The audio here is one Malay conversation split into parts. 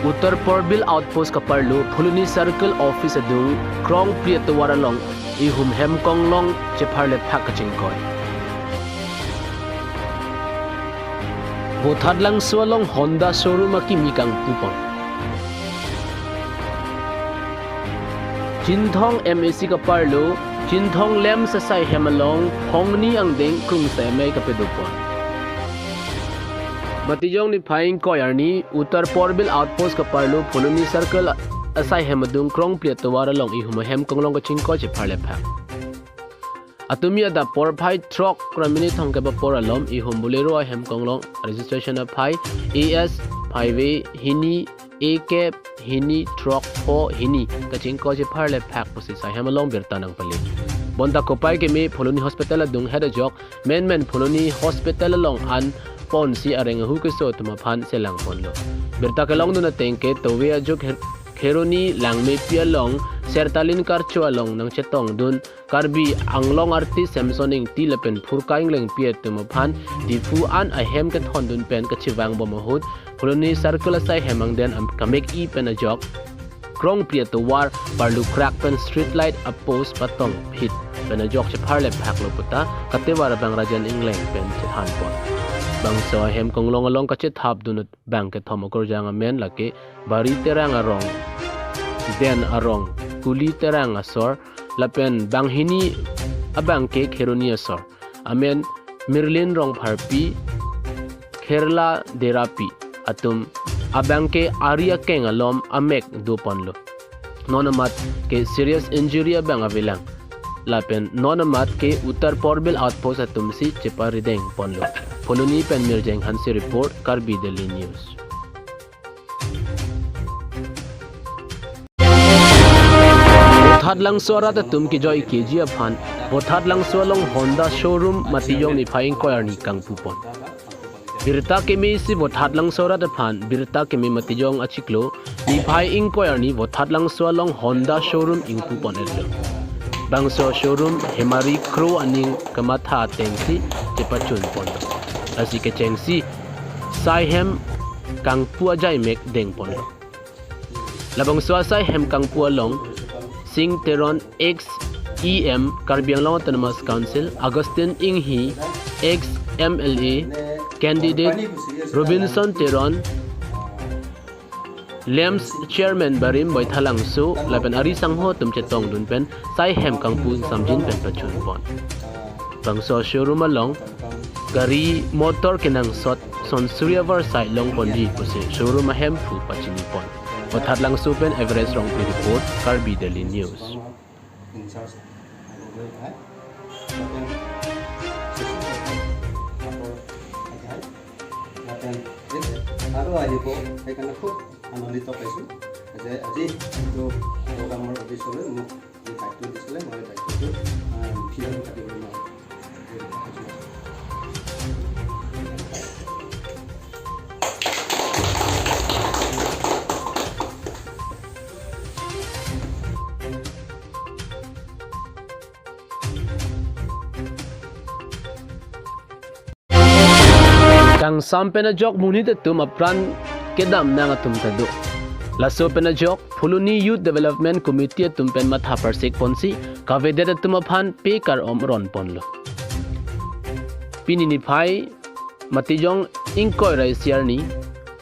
Uttar Porbil Outpost Kaparlu Phuluni Circle Office adung Krong Priatwaralong ihum Hemkong long Cheparle Packaging Koi Bothadlang Swalong Honda Showroom Akimikang Pupon Jinthong MAC Kaparlu Jinthong Lem Sasai Hemalong Hongni ang ding Krung sa may kapedupon Matijong ni Phaing Koyarni Uttar Porbil Outpost Kaparlu Phuluni Circle Asai Hemadung Krong Priatwaralong ihum Hemkong long Kachingko Cheparle Pack Atumi ada porphai truck kramini thongkeba poralom ihum bolero Hemkong long registration of phai AS highway hini AK hini truck 4 hini Kachingko Cheparle Pack posi sai hemalong birtanang pali bonda kopai ke me Phuluni Hospital adung head jok men Phuluni Hospital long an pon si areng hu ke so tuma phan selang pon lo birta ka long na tengke towe ajok Kheroni langme pialong sertalin karcho along nang chetong dun karbi anglong arti samsoning tilapen phurkaing leng piet tuma phan difu an ahem ke thon dun pen ka chiwang bo mahut Phuluni Circle sai hemang den am kamek i pen ajok krong priatwar parlu crack pen street light a post patong hit pen ajok Cheparle Pack lo puta katewar bang rajan ingleng pen chethan pon bang so hem kong long along ka chet hab dunut bang ke thom kor jang men lake bari terang arong den arong kuli terang asor lapen bang hini abang ke Kheroni asor amen mirlin rong pharpi Kerala derapi atum abang ke aria keng alom amek dupon lo nonamat ke serious injury abang avilang lapen nonamat ke Uttar Porbil Outpost atum si Cheparideng ponlo Phuluni pen mirjeng hansi report Karbi Daily News Bothadlang Swara ta tum ki joy KG aphan Bothadlang Swalong Honda Showroom matiyong ni Phaing Koyarni Kangpupon Birta ke me si Bothadlang Swara ta phan Birta ke me matiyong achiklo ni Phaing Koyarni Bothadlang Swalong Honda Showroom ingpupon erlo Bangso Showroom Hemari Kro aning kamatha tengsi Chepachun pon asi ke chengsi Saihem Kangpua jai mek deng pon labang swasai hem Kangpua long Sing Teron X EM Karbianglong Autonomous Council Augustine Inghi X MLA candidate Robinson Teron Lems Chairman Barim Boithalang Su laban ari sangho tum chetong dun pen sai hem Kangpu samjin pen pachun pon bangso showroom along gari motor kenang sot son Suryavar side long ponji pose showroom hem fu pachini pon Bothadlang Su pen Everest rong report Karbi Daily News আৰু আহিব সেইকাৰণে খুব আনন্দিত পাইছোঁ যে আজি এইটো প্ৰগ্ৰামৰ অফিচলৈ মোক যি দায়িত্ব দিছিলে মই দায়িত্বটো ফিলআপ কাটিবলৈ মই Kang sampena jok munit tum apran kedam nang atum tadu laso pena jok Phuluni Youth Development Committee tum pen matha persik ponsi kavede tum aphan pe kar omron ponlo pinini phai matijong ingkoi rai siarni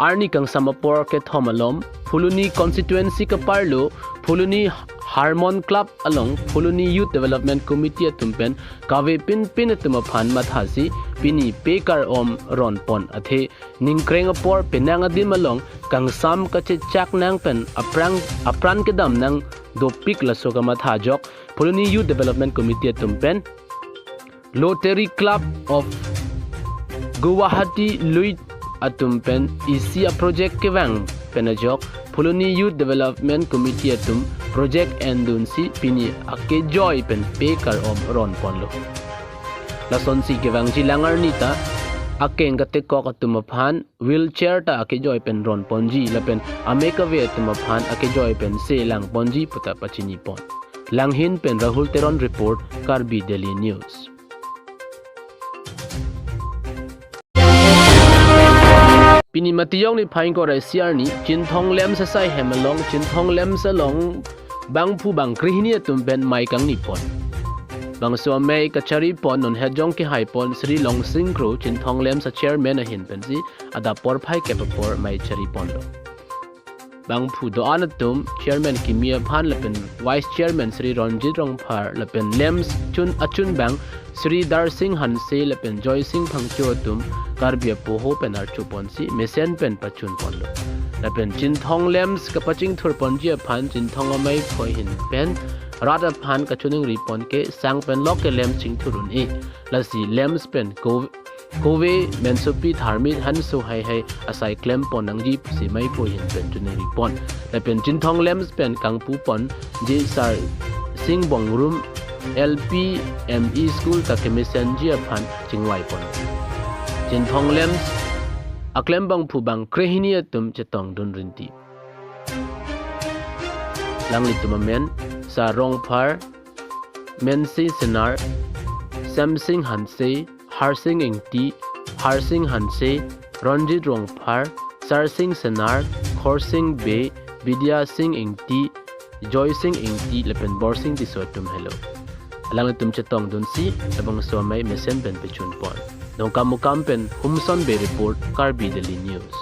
arni kang samapor ke thomalom Phuluni constituency ka parlo Phuluni Harmon Club along Phuluni Youth Development Committee tumpen kave pin tuma phan mathasi pini pekar om ron pon athe ningkreng apor penanga dim along kangsam kache chak nang pen apran kedam nang dopik lasoga matha jok Phuluni Youth Development Committee tumpen Rotary Club of Guwahati Luit atumpen isia project kewang penajok Phuluni Youth Development Committee atum project endunsi pini ake joy pen pekar om ron ponlo lason si kewang jilangar nita akeng kate ko katumaphan wheelchair ta ake joy pen ron ponji lapen ameka ve tumaphan ake joy pen se lang ponji puta pachini pon langhin pen Rahul Teron report Karbi Daily News pini matiyong ni phain ko rai siar ni chin thong lem sa sai hemalong chin thong lem sa long bang phu bang krihini tum ben mai kang ni pon bang so mai kachari pon non hejong ki hai pon Sri Long Sing Kro chin thong lem sa chairman a hin pen si ada por phai ke por mai chari pon lo bang phu do anatum chairman ki mia phan lapen vice chairman Sri Ronjit Rongphar lapen lems chun achun bang Sri Dar Singh Hanse lapen Joy Singh Phangcho tum karbia po ho pen ar chu pon si mesen pen pachun pon lo lapen chin thong lems ka paching thur pon ji phan chin thong amai phoi hin pen rada phan ka chuning ri pon ke sang pen lok ke lem ching thurun e lasi lems pen Kowe mensupi tharmit han so hai asai klem pon nang ji si mai po hin pen chuning ri pon lapen chin thong lems pen kangpu pon ji sar sing bong room LPME school ta kemisen ji phan chingwai pon chin thong lems aklem bang phu bang krehini tum chetong dun rinti langli tumamen sa Rongphar Mensi Senar Samsing Hanse Harsing Ingti Harsing Hanse Ronjit Rongphar Sarsing Senar Khorsing Be Vidya Singh Ingti Joy Singh Ingti lepen borsing disotum hello langli tum chetong dun si abang so mai mesen pen pechun pon dong kamukam pen humson be report Karbi Daily News